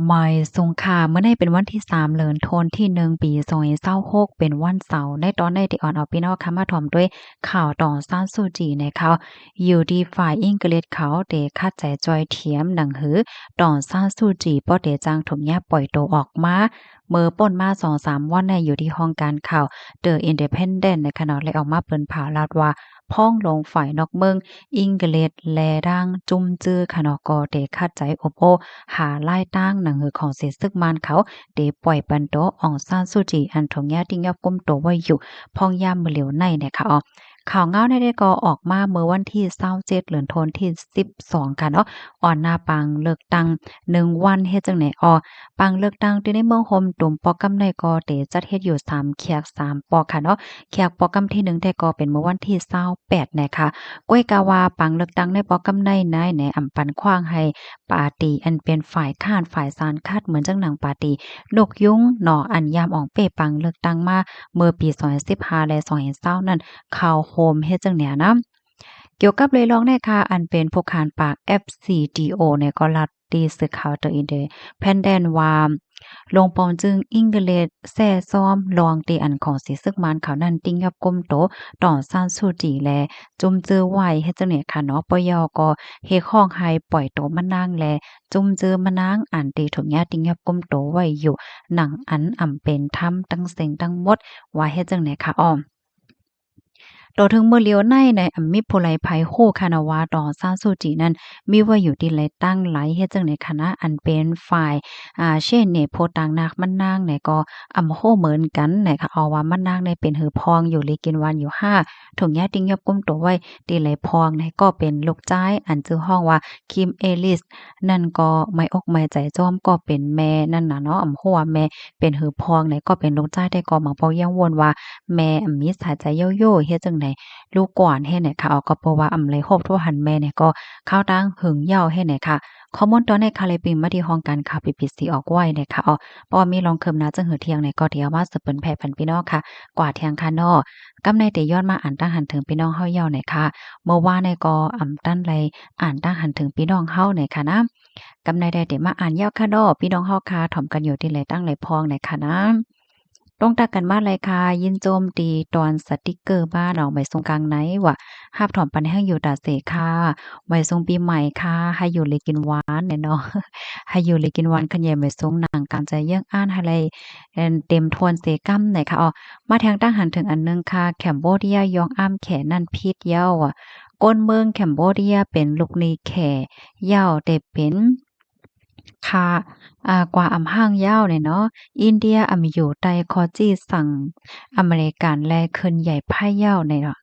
ไม่สงค่ะเมื่อในเป็นวันที่3เดือนธันวาคมที่1ปี2026เป็นวันเสาร์ในตอนในที่ออนเอาพี่น้องค่ะมาถ่อมด้วยข่าวตองซ่านซูจีในเขาอยู่ดีฝ่ายอังกฤษเขาเดคัดใจจอยเทียมหนังหือตองซ่านซูจีป้อเดจางถุงยาปล่อยตัวออกมาเมื่อป่นมา2-3วันในอยู่ที่ห้องการข่าว The Independent ในขณะเลยออกมาเปิ้นผ่าลาดว่าพ้องลงฝ่ายนอกเมืองอังกฤษแลดังจุ่มจื้อขะเนาะก็เดคัดใจอบโอหาลายตั้งหนังหือของเสซึกมานเขาเดปล่อยปันโตอองซานซูจีอันทงยาติงยอบก้มโตไว้อยู่พองยามมื้อเหลียวในนะคะอ๋อข่าวเงาได้ก็ออกมาเมื่อวันที่27เดือนธันวาคมที่12ค่ะเนาะอ่อนหน้าปังเลือกตั้ง1วันเฮ็ดจังไหนปังเลือกตั้งที่ในเมืองโฮมตุ่มปอกำในก็เตจัดเฮ็ดอยู่3แขก3ปอกค่ะเนาะแขกปอกำที่1ได้ก็เป็นเมื่อวันที่28นะคะก้วยกาวาปังเลือกตั้งในปอกำในในอำปันขว้างให้ปาร์ตีอันเป็นฝ่ายค้านฝ่ายซานคาดเหมือนจังหนังปาร์ตีนกยุงหนออันยามอองเป้ปังเลือกตั้งมาเมื่อปี2015และ2020นั้นเข้าโฮมเฮ็ดจังแหนนะเกี่ยวกับเลยร้องในค่ะอันเป็นผู้ขานปาก FCDO เนี่ยก็รัดตีสื่อข่าวตัวอินเดแพนแดนว่าลงปองจึงอิงเกเลสแซ่ซ้อมลองตีอันของสีซึกมันเขานั้นติ้งยับก้มโตต่อซ่านสู้จีแลจุ่มเจอไว้เฮ็ดจังเนี่ยค่ะเนาะปยก็เฮข้องให้ปล่อยโตมะนางแลจุ่มเจอมะนางอันตีถุงยาติ้งยับก้มโตไว้อยู่หนังอันอำเป็นทำตั้งเสียงตั้งหมดว่าเฮ็ดจังเนี่ยค่ะต่อถึงเมื่อเลียวในอำมิโพไลภัยโฮคานาวาดอซาซูจินั้นมีว่าอยู่ที่ไหลตั้งไหลเฮ็ดจังในคณะอันเป็นฝ่ายเช่นเนี่ยโพต่างนากมันนางเนี่ยก็อำโฮเหมือนกันเนี่ยค่ะเอาว่ามันนางเนี่ยเป็นหือพองอยู่ลีกินวันอยู่5ถุงยาติงยอบก้มตัวไว้ตีไหลพองเนี่ยก็เป็นลูกจ้ายอันชื่อห้องว่าคิมเอลิสนั่นก็ไม่อกไม่ใจจ้อมก็เป็นแม่นั่นน่ะเนาะอำโฮว่าแม่เป็นหือพองเนี่ยก็เป็นลูกจ้ายได้ก็หมังเปายังวนว่าแม่มีสายใจโยโย่เฮ็ดจังได ลูกก่อนเฮ็ดไหนค่ะก็เพราะว่าอำไลโฮบทั่วหันแม่เนี่ยก็ข้าวตังหึงเหย้าเฮ็ดไหนค่ะข้อมูลตอนในคาเลยปิงมาที่ห้องการข่าว BBC ออกไว้เนี่ยค่ะเพราะว่ามีรองเคิมนาจังหือเที่ยงเนี่ยก็เดี๋ยวมาสืบเปิ้นแผ่พันพี่น้องค่ะกว่าเที่ยงค่ะเนาะกำในแต่ยอดมาอ่านตั้งหันถึงพี่น้องเฮาเหย้าเนี่ยค่ะเมื่อวานเนี่ยก็ตั้นไรอ่านตั้งหันถึงพี่น้องเฮาเนี่ยค่ะนะกำในได้แต่มาอ่านเหย้าค่ะเนาะพี่น้องเฮาค่ะถ่อมกันอยู่ที่ไหนตั้งไหลพองเนี่ยค่ะนะต้องตักกันมาเลยค่ะยินโจมตีตอนสติกเกอร์บ้านเอาไว้สงกลางไหนวะหาบถอมปันแห้งอยู่ตาเสค่ะไว้ทรงปีใหม่ค่ะให้อยู่เลยกินหวานเนี่ยเนาะให้อยู่เลยกินหวานคันแยมไว้ทรงหนังการใจเยื่องอ้านอะไรเต็มทวนเสกัมไหนค่ะมาทางตั้งหันถึงอันนึงค่ะแคมโบเดียยองอ้ำแขนั่นพิษเหย้าก้นเมืองแคมโบเดียเป็นลูกหนี้แขเหย้าแต่เป็นค่ะกว่าอำห้างยาวเนี่ยเนาะอินเดียอยู่ใต้คอจี้สั่งอเมริกันแลขึ้นใหญ่พ่ายยาวเนี่ยเนาะ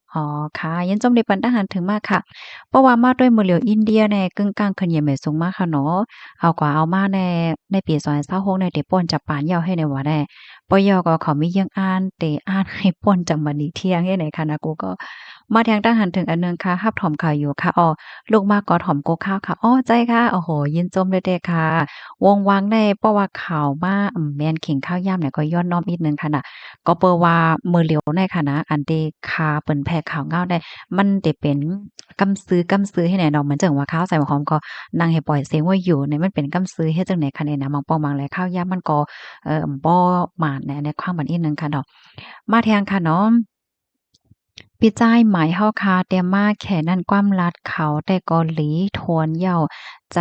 ค่ะยินจมได้ปันทหารถึงมากค่ะเพราะว่ามาด้วยมื้อเหลียวอินเดียแน่กึ่งกลางขึ้นใหญ่แม่สูงมากค่ะเนาะเอากว่าเอามาแน่ในปี2026เนี่ยได้ป่นจากปานยาวให้ในว่าแน่ปยก็เขามีเยี่ยงอ่านเตอ่านให้ป่นจากบัดนี้เที่ยงเฮ็ดไหนค่ะนะกูก็มาทางทหารถึงอันหนึ่งค่ะรับถอมข่าวอยู่ค่ะลูกมากอถอมโกข้าวค่ะใจค่ะโอ้โฮยินจมเลยเด้ค่ะ วงวางได้เพราะว่าข่าวมาแม่นขิงข้าวย่ำเนี่ยก็ย้อนน้อมอีกหนึ่งค่ะน่ะก็เปิ้นว่ามื้อเหลียวในค่ะนะอันที่ข่าเปิ้นแพร่ข่าวเงาได้มันได้เป็นกำซื้อให้แน่เนาะเหมือนจังว่าข้าวใส่หอมก็นั่งให้ปล่อยเสียงไว้อยู่เนี่ยมันเป็นกำซื้อเฮ็ดจังได๋คะเนี่ยนะบางป้องบางแลข้าวย่ำมันก็บ่หมาดในความบัดนี้หนึ่งค่ะเนาะมาแทงค่ะเนาะ ปีจ้ายหมายเฮาคาแต่มาแค่นั้นความลัดเขาแต่ก็หลีทวนเหย้าใจ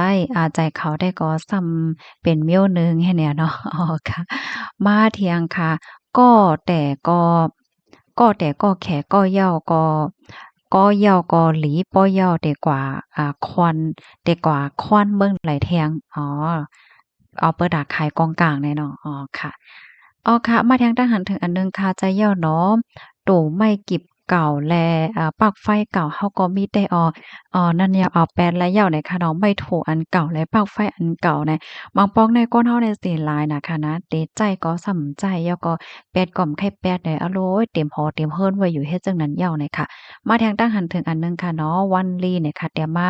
ใจเขาได้ก็ซ้ำเป็นเมี้ยวหนึ่งให้แหน่เนาะค่ะมาเที่ยงค่ะก็แต่ก็ก็แขก็เหย้าก็เหย้าก็หลีป้อเหย้าแต่กว่าควันแต่กว่าควันเบิ่งไหลแทงเอาเปิดดากขายกองกลางแน่เนาะค่ะค่ะมาทางทหารถึงอันหนึ่งค่ะใจเหย้าเนาะ โตไม้กิบเก่าแลปลั๊กไฟเก่าเฮาก็มีแต่นั่นยาวแปลนและยาวในคะเนาะไม้โถอันเก่าและปลั๊กไฟอันเก่าเนี่ยบางปอกในก้นเฮาเนี่ยสิหลายน่ะค่ะนะเตใจก็ส่ำใจแล้วก็แปดก่อมไข่แปดเนี่ยอะโลยเต็มหอเต็มเฮิ้นไว้อยู่เฮ็ดจั่งนั้นยาวเนี่ยค่ะมาทางตั้งหันถึงอันหนึ่งค่ะเนาะวันลีเนี่ยค่ะแต่มา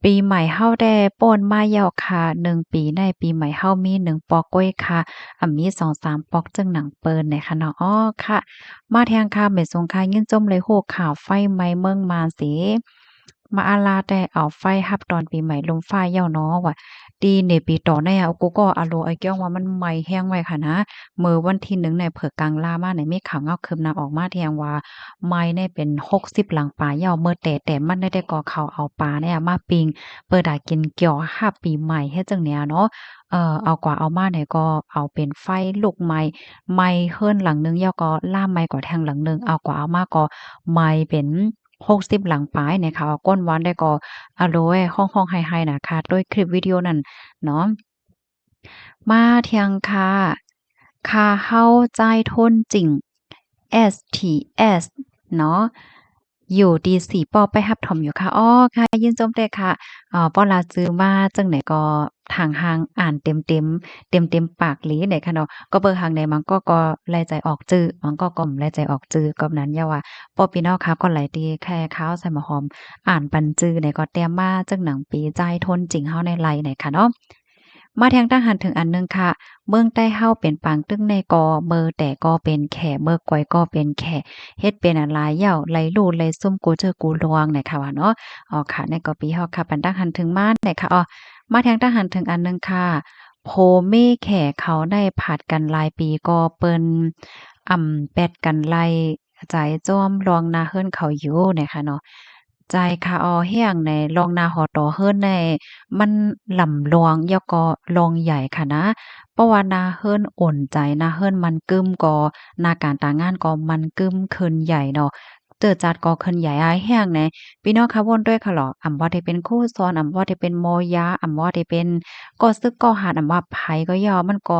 ปีใหม่เฮาได้โป้นมาแล้วค่ะ1ปีในปีใหม่เฮามี1ปอกก้วยค่ะมี2-3ปอกจึงหนังเปิ้นเนี่ยค่ะเนาะค่ะ มาแทงค่ะเม็ดสงครามยินจมเลยโหข่าวไฟไหม้เมืองมาสิ มาอาลาแต่เอาไฟรับตอนปีใหม่ลมฟ้าเย้าเนาะว่าตีในปีต่อแน่เอากูก็อาโลไอ้แก้วว่ามันไหม้แห้งไว้ค่ะนะมื้อวันที่1เนี่ยเผิ่กลางลามาเนี่ยมีข่าวเงาคืบหน้าออกมาแที่ยงว่าไหม้เนี่ยเป็น60หลังปลาเย้าเมื่อแต่มันได้ก่อเขาเอาปลาเนี่ยมาปิ้งเปิดากินเกี่ยวรับปีใหม่เฮ็ดจังแนวเนาะเอากว่าเอามาเนี่ยก็เอาเป็นไฟลุกไหม้เฮิรนหลังหนึงแล้วก็ล่ามไหม้กว่าแทงหลังหนึงเอากว่าเอามาก็ไหม้เป็น60หลังปลายเนี่ยค่ะก้นวันได้ก็อะโลยฮ้องๆไห้ๆน่ะค่ะโดยคลิปวิดีโอนั้นเนาะมาเที่ยงค่ะค่าเฮาจ่ายทุนจริง STS เนาะอยู่ดี4ปอไปรับถมอยู่ค่ะอ้อค่ะยินชมแต่ค่ะป้อลาจื้อมาจังไหนก็ทางหางอ่านเต็มปากหลีไหนค่ะเนาะก็เบิ่งหางใดมันก็แลใจออกจื้อมันก็แลใจออกจื้อก็นั้นอย่าว่าป้อพี่น้องค่ะก็หลายตีแค่ข้าวใส่หมอหอมอ่านปันจื้อไหนก็แต้มมาจังหนังปีจ่ายทนจริงเฮาในไลไหนค่ะเนาะ มาแทงทหารถึงอันหนึ่งค่ะเมืองใต้เฮาเป็นปางตึ้งในกอเมอแต่ก็เป็นแข่เมือก้อยก็เป็นแข่เฮ็ดเป็นอันหลายเหย้าไหลลู่ไหลซุ่มกูเจอกูลวงเนี่ยค่ะว่าเนาะอ๋อค่ะในก็ปีเฮาค่ะปันทหารถึงมาเนี่ยค่ะอ๋อมาแทงทหารถึงอันหนึ่งค่ะโพเม่แข่เขาได้ผาดกันหลายปีก็เปิ้นแปดกันไล่ใจจ้อมลองนาเฮิรนเขาอยู่เนี่ยค่ะเนาะใจค่ะออแห้งในลองนาหอตอเฮิรนใน มันหล่ำลวงแล้วก็ลองใหญ่ค่ะนะเพราะว่านาเฮิรนโอนใจนาเฮิรนมันกึ้มก็นาการตางานก็มันกึ้มขึ้นใหญ่เนาะเจิดจัดก็ขึ้นใหญ่อ้ายแห้งแหน่พี่น้องคะวนด้วยค่ะเหรออำว่าได้เป็นครูสอนอำว่าได้เป็นมอยาอำว่าได้เป็นก็ซึกก็หาดอำว่าไผก็ยอมันก็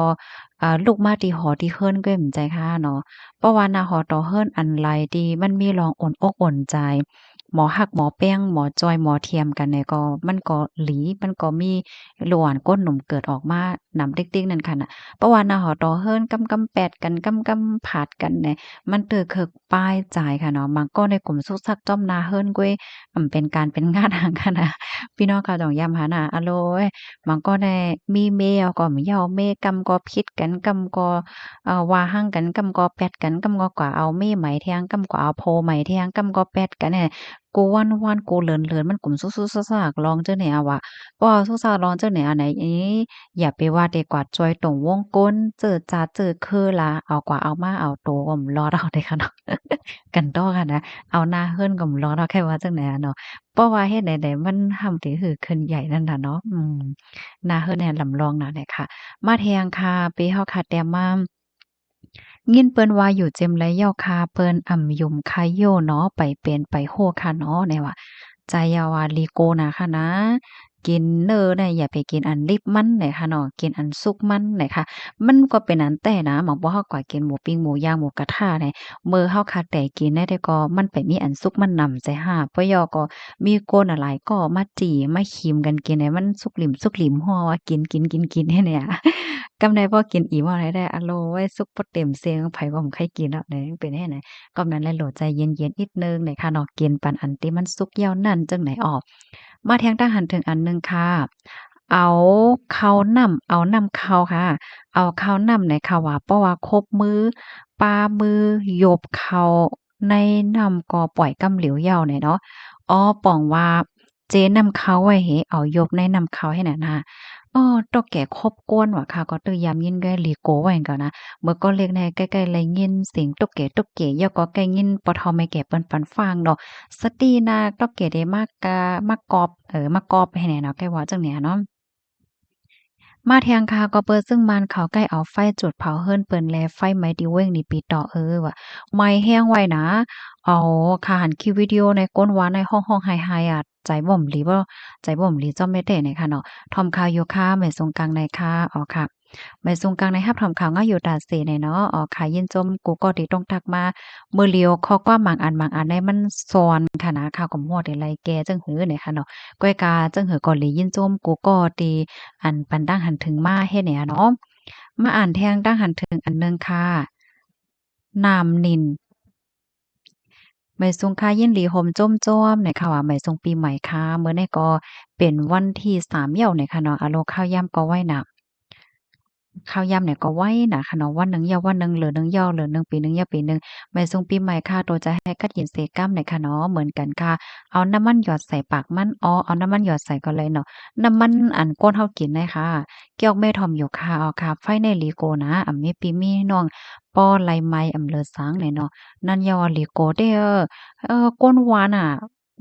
ลูกมาที่หอที่เฮิรนก็เหมือนใจค่ะเนาะเพราะว่าหน้าหอต่อเฮิรนอันไรดีมันมีรองอ่อนอกอ่อนใจ หมอฮักหมอแป้งหมอจอยหมอเทียมกันเนี่ยก็มันก็หลีมันก็มีหลวนก้นหนุ่มเกิดออกมานำติ๊กๆนั่นค่ะน่ะเพราะว่าหน้าหอตอเฮิรนกำๆแปดกันกำๆผาดกันเนี่ยมันเตอเคิกป้ายจ่ายค่ะเนาะมันก็ในกลุ่มซุกซักจ้อมนาเฮิรนกวยเป็นการเป็นงานทางกันนะพี่น้องเขาต้องย้ำหาน่ะอะโลยมันก็ได้มีเมเอาก็มีเหยาเมกำก็พิดกันกำก็ว่าหั่งกันกำก็แปดกันกำก็กว่าเอาเมไหมแทงกำก็เอาโพไหมแทงกำก็แปดกันเนี่ย กูวันๆกูเหลินๆมันกุ่มซุกๆซากๆลองเจ้าแหนวอะว่าซุกซากลองเจ้าแหนอันไหนอีอย่าไปว่าแต่กว่าจอยตรงวงกลเจิดจ๊าดเจิดคือล่ะเอากว่าเอามาเอาโตก็บ่รอดเอาเด้ค่ะเนาะกันต่อค่ะนะเอาหน้าเฮิ้นก็บ่รอดเอาแค่ว่าจังใดอะเนาะเพราะว่าเฮ็ดใดๆมันห่ำที่หือขึ้นใหญ่นั่นน่ะเนาะหน้าเฮิ้นเนี่ยลำลองน่ะเนี่ยค่ะมาแทงค่ะปีเฮาค่ะแต่มา ยินเปิ้นว่าอยู่เจียมไรย่อคาเปิ้นยุมคายโยเนาะไปเป็นไปโฮค่ะเนาะเนี่ยว่าใจยาวาลีโกนะค่ะนะกินเน้อเนี่ยอย่าไปกินอันดิบมันเนี่ยค่ะเนาะกินอันสุกมันเนี่ยค่ะมันก็เป็นอันแต่นะหมอกบ่เฮาก็กินหมูปิ้งหมูย่างหมูกระทะเนี่ยมื้อเฮาคักแต่กินได้แต่ก็มันไปมีอันสุกมันนำใจหาปะยอก็มีโกนอะหลายก็มาจี้มาขิมกันกินให้มันสุกหลิมฮ้อว่ากินให้เนี่ย กำใดพอกินอิ่มเอาได้อะโลยสุกบ่เต็มเสียงไผก็บ่ใครกินดอกไหนเป็นแน่ไหนกำนั้นแลโหลใจเย็นๆนิดหนึ่งเนี่ยค่ะเนาะกินปานอันที่มันสุกยาวนั้นจังไหนออกมาแทงทหารถึงอันหนึ่งค่ะเอาข้าวนำเอานำข้าวค่ะเอาข้าวนำในค่ะว่าเพราะว่าครบมื้อปามือหยบเข้าในน้ำก็ปล่อยกำเหลียวเหย้าเนี่ยเนาะอ๋อป้องว่าเจ๊นำข้าวไว้เหเอาหยบในนำข้าวให้นั่นน่ะ ตอกแก่ครบกวนว่ะค่ะก็ตื้อยามยินไกหลีโกไว้ก่อนนะเมื่อก็เล็กในใกล้ๆไลยินเสียงตุ๊กแก่ยอก็ใกล้ยินปอทอไม่แก่เปิ้นปันฟางดอกสตีนาต๊อกแก่ได้มากกามากกอบมากอบให้แหน่เนาะแกว่าจังเนี่ยเนาะ มาแทงคาก็เปิดซึ่งมันเขาใกล้เอาไฟจุดเผาเฮิรนเปิ้นแลไฟไหม้ที่เว้งนี่ปิดต่อว่ะไหม้แห้งไว้นะอ๋อค่ะหันคลิปวิดีโอในก้นหวาในห้องๆไฮๆอะใจบ่อมหลีบ่ใจบ่อมหลีจ้อมไม่ได้เนี่ยค่ะเนาะทอมข่าวอยู่ค่ะแม่สงกรานต์ในค่ะอ๋อค่ะแม่สงกรานต์ในรับทอมข่าวงาอยู่ตาเสเนี่ยเนาะอ๋อค่ะยินจมกูก็ติต้องทักมามื้อเลียวเขาก็บางอันในมันซ้อนค่ะนะข่าวก็มั่วแต่ไรแกจังหือเนี่ยค่ะเนาะก้อยกาจังหือก่อนหลียินจมกูก็ติ อันปันตั้งหันถึงมาเฮ็ดเนี่ยเนาะมาอ่านแทงตั้งหันถึงอันหนึ่งค่ะนามนินไม่ทรงค่ายินหลีโฮมจ้มจ้อมในค่ะว่าไม่ทรงปีใหม่ค่ะมื้อนี้ก็เป็นวันที่3เหย้าเนี่ยค่ะเนาะอะโลข้าวยามก็ไว้น่ะ ข้าวยำเนี่ยก็ไว้นะค่ะเนาะวันหนึ่งยาววันหนึ่งเหลือหนึ่งยาวเหลือหนึ่งปีหนึ่งยาวปีหนึ่งไม่ส่งปีใหม่ค่ะโตจะให้กัดยินเสกล้ำเนี่ยค่ะเนาะเหมือนกันค่ะเอาน้ำมันหยอดใส่ปากมันอ๋อเอาน้ำมันหยอดใส่ก่อนเลยเนาะน้ำมันอันก้นเฮากินเลยค่ะเกี่ยวแม่ทอมอยู่ค่ะเอาค่ะไฟในลีโกนะมีปีมีน้องป้อไลไม้เลอสังเนี่ยเนาะนั่นยอลีโกเด้ก้นหวานอะ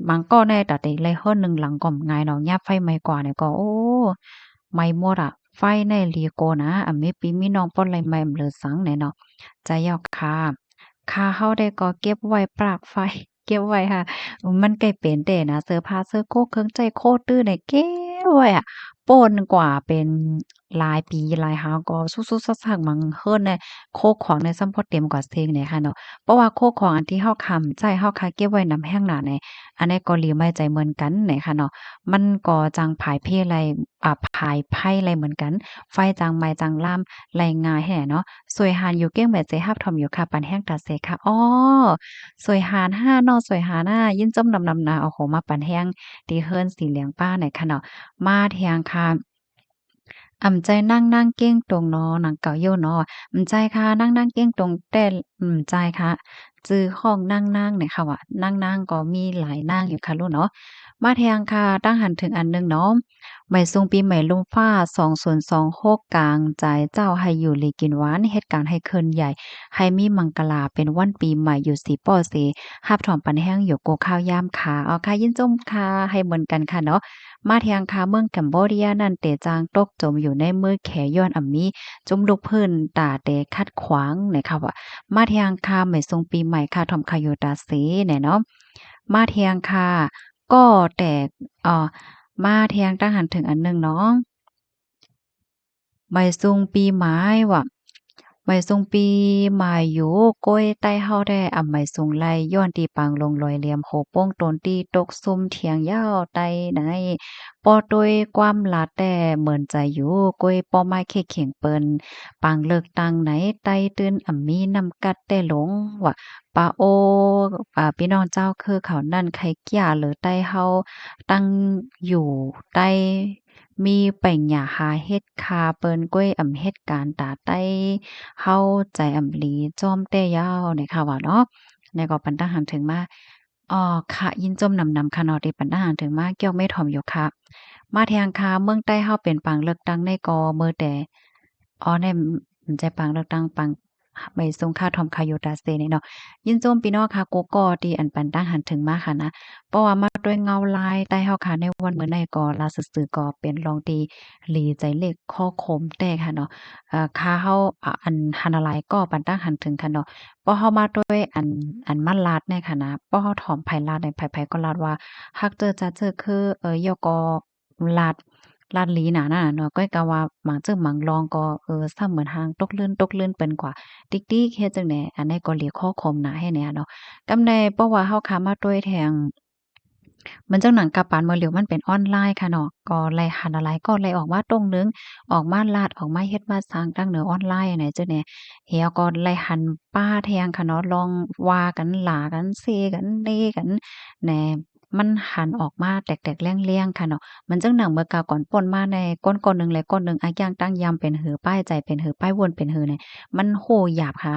บางก็แน่แต่ไลเฮิรนหนึ่งหลังก่อมไงเนาะยาบไฟไหม้กว่าเนี่ยก็โอ้ไหม้หมดอะไฟในลีโกนะมีปีมีน้องป้อไลไม้เลอสังเนี่ยเนาะใจยอกค่ะค่าเฮาได้ก็เก็บไว้ปลักไฟเก็บไว้ค่ะมันใกล้เป็นเดะนะเสื้อผ้าเสื้อโคกเครื่องใจโคตื้อเนี่ยเก็บไว้อะป่นกว่าเป็นหลายปีหลายหาวก็สุดๆซักๆมังเฮิรนในโคกของในซัมพอเต็มกว่าเซงเนี่ยค่ะเนาะเพราะว่าโคกของอันที่เฮาค้ำใจเฮาคาเก็บไว้นำแห้งหนาเนี่ยอันนี้ก็หลีไม่ใจเหมือนกันเนี่ยค่ะเนาะมันก็จังผายเพไรผายไผ่ไรเหมือนกันไฟจังไม้จังล่ำไรง่ายแฮ่เนาะสวยหานอยู่เก้งแม่ใจฮับทอมอยู่ค่ะปานแห้งตาเสค่ะอ้อสวยหานห้าเนาะสวยหาน่ายินจมนำๆนาโอ้โหมาปานแห้งตีเฮิรนสีเหลืองป้าไหนค่ะเนาะมาแทงค่ะใจนั่งเก้งตรงเนาะหนังเก่าโยเนาะใจค่ะนั่งเก้งตรงแต่ใจค่ะจื้อของนั่งเนี่ยค่ะว่านั่งก็มีหลายนั่งอยู่ค่ะลูกเนาะมาแทงค่ะตั้งหันถึงอันหนึ่งเนาะใหม่ทรงปีใหม่ลมฟ้า2026กลางใจเจ้าให้อยู่หลีกินหวานเหตุการณ์ให้เคินใหญ่ให้มีมังกลาเป็นวันปีใหม่อยู่สีป้อเสฮับถอมปันแห้งอยู่โกข้าวยามขาเอาค่ะยินจมค่ะให้เหมือนกันค่ะเนาะ มาเทียงคาเมืองแคมโบเดียนั่นเตจางตกจมอยู่ในมือแขย้อนมีจุมลุกพื้นตาเตคัดขวางเนี่ยค่ะว่ามาเทียงคาไม่ทรงปีใหม่ค่ะทอมคาโยตาเสเนี่ยเนาะมาเทียงคาก็แตกมาเทียงตั้งหันถึงอันหนึ่งเนาะ ไม่ซุงปีหมายว่ะไม่ซุงปีหมายอยู่ก้อยใต้เฮาได้ไม่ซุงไล่ย้อนตีปางลงลอยเหลี่ยมโหโป้งตนตีตกซุ่มเถียงยาวใต้ไหนปอตวยความลาแต่เหมือนใจอยู่ก้อยปอไม้เขกเข่งเปิ้นปางเลิกตังไหนใต้ตื้นมีนำกัดแต่หลงว่ะปาโอพี่น้องเจ้าคือเขานั่นใครเกี้ยหรือใต้เฮาตั้งอยู่ใต้ มีไปหยังหาเฮ็ดคาเปิ้นก้วยเฮ็ดการตาไต้เฮาใจหลีจ้อมแต่ยาวเนี่ยค่ะว่าเนาะแล้วก็ปันตาหันถึงมาค่ะยินจมนำค่ะเนาะที่ปันตาหันถึงมาเกี่ยวไม่ถ่อมอยู่ค่ะมาแทงค่ะเมืองใต้เฮาเป็นปางเลือกตั้งในกอเมื่อแต่ในใจปางเลือกตั้งปังใบทรงค่าทอมคาโยตาเซนี่เนาะยินโจมพี่น้องค่ะกูก็ที่อันปันตั้งหันถึงมาค่ะนะ เพราะว่ามาด้วยเงาลายใต้เฮาค่ะในวันมื้อใดก็ลาซื่อๆก็เป็นรองตีหลีใจเล็กข้อคมแต่ค่ะเนาะค่าเฮาอันหันอะไรก็ปันตั้งหันถึงค่ะเนาะเพราะเฮามาด้วยอันมันลาดเนี่ยค่ะนะเพราะเฮาถ่อมไผลาดในไผๆก็ลาดว่าฮักเจอจะเจอคือยอก็ลาดลาดหลีหนาน่ะเนาะก้อยกะว่าหมางเจิงหมางลองก็ซ้ำเหมือนหางตกลื่นเป็นกว่าติ๊กๆเฮ็ดจังได๋อันนี้ก็หลีข้อคมหนาให้แหน่เนาะกำใดเพราะว่าเฮาค่ะมาด้วยแทง มันจังหนังกะปานเมือเหลียวมันเป็นออนไลน์ค่ะเนาะก็ไล่หันอะไรก็ไล่ออกมาตรงหนึงออกมาลาดออกมาเฮ็ดมาสร้างตั้งเหนือออนไลน์อะไหนจังแหน่เหี่ยวก็ไล่หันป้าแทงค่ะเนาะลองว่ากันหล่ากันเซกันเล่กันแหน่มันหันออกมาแตกๆแล้งๆค่ะเนาะมันจังหนังเมื่อกาวก่อนป่นมาในก้นก้อนหนึ่งและก้อนหนึ่งอะย่างตั้งยำเป็นหือป้ายใจเป็นหือป้ายวนเป็นหือเนี่ยมันโหหยาบค่ะ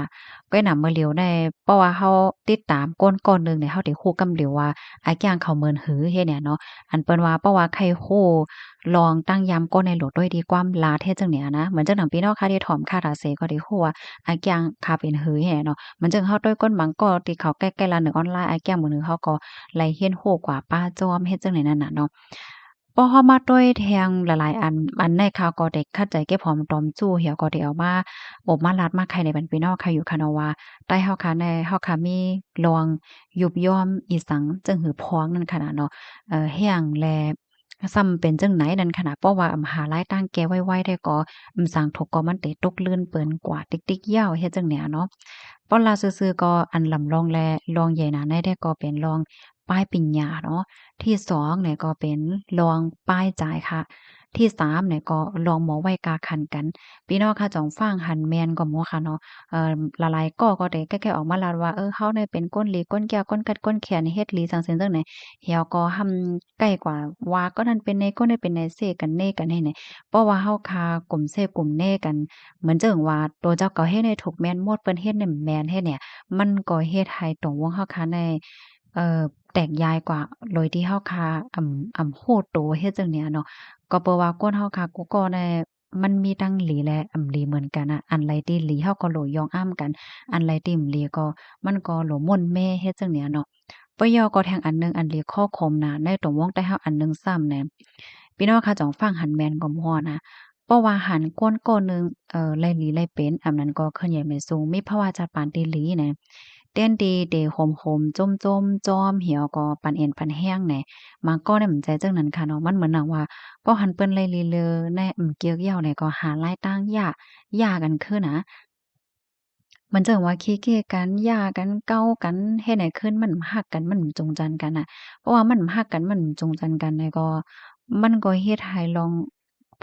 ก้อยหนำเมือเหลียวได้เพราะว่าเฮาติดตามก้นก้อนหนึ่งเนี่ยเฮาได้ฮู้กำเหลียวว่า อะย่างเขาเหมือนหือเฮ็ดเนี่ยเนาะอันเปิ้นว่าเพราะว่าไข่โฮลองตั้งยำก้นในโหลดด้วยดีความลาเฮ็ดจังเนี่ยนะเหมือนจังหนังพี่น้องค่ะที่ถ่อมค่าราเสก็ได้ฮู้ว่าอะย่างค่าเป็นหือแฮ่เนาะมันจึงเฮาด้วยก้นหมังก็ที่เขาใกล้ๆร้านหนึ่งออนไลน์อะย่างมื้อหนึ่งเขาก็ไล่เฮียนฮู้กว่าป้าจ้อมเฮ็ดจังได๋นั่นน่ะเนาะพอเฮามาด้วยแทงหลายๆอันในข่าวก็ได้คัดใจเก็บหอมตอมจู้เหี่ยวก็ได้เอามาอบมาลัดมาไข่ในบันพี่น้องค่ะอยู่ค่ะเนาะว่าใต้เฮาค่ะในเฮาค่ะมีลองยุบย่อมอีสังจึงหือพ้องนั่นขนาดเนาะแห้งแลซ้ำเป็นจังไหนนั่นขนาดเพราะว่าหาหลายตั้งแก่ไว้ๆได้ก็สังถกก็มันเตตกลื่นเปิ้นกว่าติ๊กๆยาวเฮ็ดจังแหนเนาะปอลาซื่อๆก็อันลำลองแลลองใหญ่หนาในได้ก็เป็นลองป้ายปิญญาเนาะที่2เนี่ยก็เป็นลองป้ายจ่ายค่ะ ที่3เนี่ยก็ลองหมอไว้กาขันกันพี่น้องค่ะจ่องฟังหันแม่นก็หมอค่ะเนาะหลายๆก็ได้แก้ๆออกมาแล้วว่าเฮาเนี่ยเป็นก้นหลีก้นแก้วก้นกัดก้นแขนเฮ็ดหลีจั่งซี้จั่งไหนเหี่ยวก็หำใกล้กว่าว่าก็นั่นเป็นในก็ได้เป็นในเสกันเน่กันให้ไหนเพราะว่าเฮาคากลุ่มเสกลุ่มเน่กันเหมือนเจิงว่าตัวเจ้าก็เฮ็ดให้ถูกแม่นหมดเปิ้นเฮ็ดเนี่ยแม่นเฮ็ดเนี่ยมันก็เฮ็ดให้ตรงวงเฮาคาในเอ่อแตกยายกว่าโดยที่เฮาคาโฮดโตเฮ็ดจั่งเนี้ยเนาะ ก็เพราะว่าก้นเฮาค่ะกูก็ได้มันมีทั้งหลีและอำหลีเหมือนกันอะอันใดที่หลีเฮาก็โหลยองอ้ำกันอันใดที่หลีก็มันก็โหลม่นแม่เฮ็ดจังเนี้ยเนาะปะยอก็แทงอันหนึ่งอันหลีข้อคมนะในตรงวงใต้เฮาอันหนึ่งซ้ำแหน่พี่น้องค่ะจ่องฟังหันแม่นก็ฮ้อนะเพราะว่าหันก้นก้นหนึ่งไล่หลีไล่เป็นอันนั้นก็ขึ้นใหญ่ไม่สูงมีภาวะจะปานติหลีแหน่เต้นดีเดโฮมๆจ้มๆจ้อมเหี่ยวก็ปันเอ็นปันแห้งแหน่มันก็ได้เหมือนใจจังนั้นค่ะเนาะมันเหมือนหนังว่า ก็หันเปิ้นไล่ลีเลอในเกี่ยวเหย้าเนี่ยก็หาลายต่างหย่ากันคือนะมันจั่งว่าขี้เกียจกันหย่ากันเกากันเฮ็ดให้ขึ้นมันบ่รักกันมันบ่จงจันกันน่ะเพราะว่ามันบ่รักกันมันบ่จงจันกันเนี่ยก็มันก็เฮ็ดให้ลอง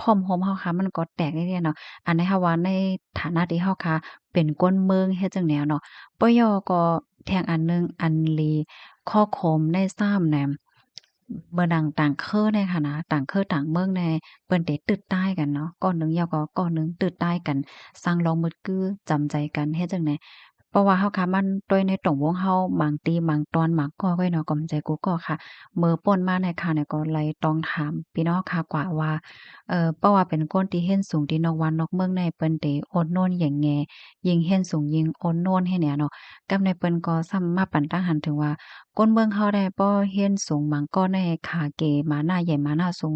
พร้อมโฮมเฮาค่ะมันก็แตกได้เนาะอันนี้ถ้าว่าในฐานะที่เฮาค่ะเป็นคนเมืองเฮ็ดจั่งแนวเนาะปยก็แท่งอันหนึ่งอันลีข้อคมในซ้ำแหนมเบิ่งดังต่างเคอเนี่ยค่ะนะต่างเคอต่างเมืองในเปิ้นได้ตึกใต้กันเนาะก้อนหนึ่งยาวก็ก้อนหนึ่งตึกใต้กันสร้างลองมึดกือจำใจกันเฮ็ดจั่งใดเพราะว่าเฮาค่ะมันโดยในตรงวงเฮาบางตีบางตอนบางก้อก็เนาะก็มันใจกูก็ค่ะมื้อป่นมาในค่ะเนี่ยก็เลยต้องถามพี่น้องค่ะกว่าว่าเพราะว่าเป็นคนที่เรียนสูงที่นอกวันนอกเมืองในเปิ้นได้อดโน้นหยังแหน่ยิ่งเรียนสูงยิ่งอดโน้นให้แหน่เนาะกับในเปิ้นก็ซ้ำมาปันตั้งหันถึงว่าคนเมืองเฮาได้บ่เรียนสูงบางก็ในขาเกมาหน้าใหญ่มาหน้าสูง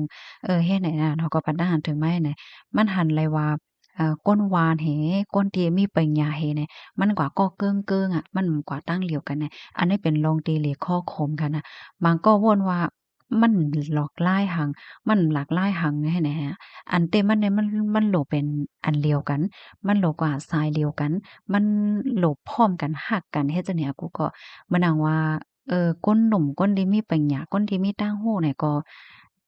เฮ็ดไหนน่ะเนาะก็ปันตั้งหันถึงมาให้ไหนมันหันเลยว่าก้นวานแหก้นที่มีปัญญาแหเนี่ยมันกว่าก็เกิ้งๆอะมันกว่าตั้งเหลียวกันน่ะอันนี้เป็นลองตีเหล็กข้อคมค่ะนะบางก็วนว่ามันหลอกลายหังมันหลากหลายหังให้แหน่อันเต็มมันเนี่ยมันโหลเป็นอันเดียวกัน มันโหลกว่าทรายเดียวกัน มันโหลพร้อมกันฮักกันเฮ็ดจั่งเนี่ยกูก็มานั่งว่าคนหนุ่มคนที่มีปัญญาคนที่มีต่างหู้เนี่ยก็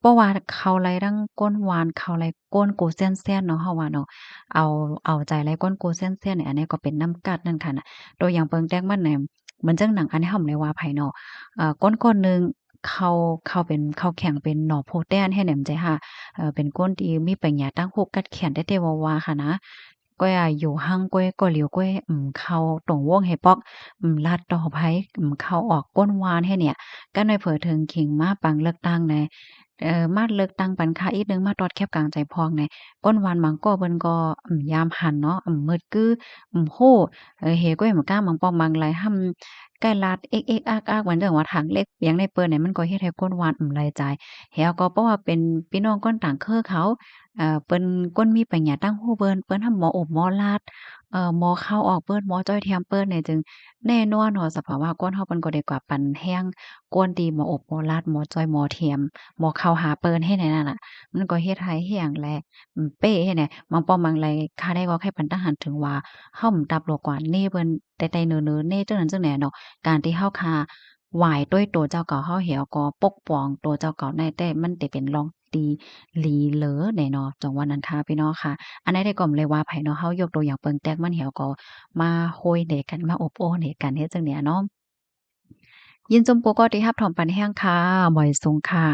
บ่ว่าเขาไลทั้งก้นหวานเขาไลก้นกูเซี้ยนๆเนาะเฮาว่าเนาะเอาใจไลก้นกูเซี้ยนๆเนี่ยอันนี้ก็เป็นน้ำกัดนั่นค่ะน่ะตัวอย่างเปิงแต้งมันเนี่ยเหมือนจังหนังอันนี้เฮาบ่ได้ว่าไผเนาะก้นคนหนึ่งเขาแข็งเป็นหน่อโพแต้นให้แหนมใจค่ะเป็นคนที่มีปัญญาตั้งหูกัดแขนได้แต่ว่าๆค่ะนะ ก็อย่าอยู่ห่างก้อยก็เหลียวก้อยเข้าตรงวงให้ปอกลัดต่อไผเข้าออกก้นวานให้เนี่ยก็ในเผอถึงขิงมาปังเลือกตั้งในมาเลือกตั้งปันค่าอีกหนึ่งมาตอดแคบกลางใจพองในก้นวานมังก็เปิ้นก็ยามหันเนาะมืดกือโฮเฮก้อยหมก้ามังปองมังไหลห่ำใกล้ลัดเอกๆอักๆเหมือนจั่งว่าถังเล็กเปียงในเปิ้นเนี่ยมันก็เฮ็ดให้ก้นวานไหลใจแฮวก็เพราะว่าเป็นพี่น้องก้นต่างเครือเขา เปิ้นก้นมีปัญญาตั้งฮู้เปิ้นทำหมออบหมอลาดหมอเข้าออกเปิ้นหมอจ้อยเทียมเปิ้นเนี่ยจึงแน่นอนเนาะสภาวะก้นเฮาเปิ้นก็ได้กว่าปันแฮงก้นดีหมออบหมอลาดหมอจ้อยหมอเทียมหมอเข้าหาเปิ้นให้แนนั่นน่ะมันก็เฮ็ดให้เฮียงแลเป้ให้แหน่บางป้อมบางไรค่าได้ก็แค่ปันตาหันถึงว่าเฮาตับโลกว่าเน่เปิ้นแต่ๆเนิ่นๆเน่จังนั้นจังแหน่เนาะการที่เฮาคาไหว้ด้วยตัวเจ้าเก่าเฮาเหี่ยวก็ปกป้องตัวเจ้าเก่าได้แต่มันได้เป็นรองตี หลีเหลอแน่เนาะจังว่านั้นค่ะพี่น้องค่ะอันใดได้ก็บ่เลยว่าไผเนาะเฮายกตัวอย่างเปิงแตกมันเหี่ยวก็มาโหยเหน่กันมาอบโอ้เหน่กันเฮ็ดจั่งเนี้ยเนาะยินจมปก็ที่รับถอมปันแห้งค่ะบ่อยสูงค่ะ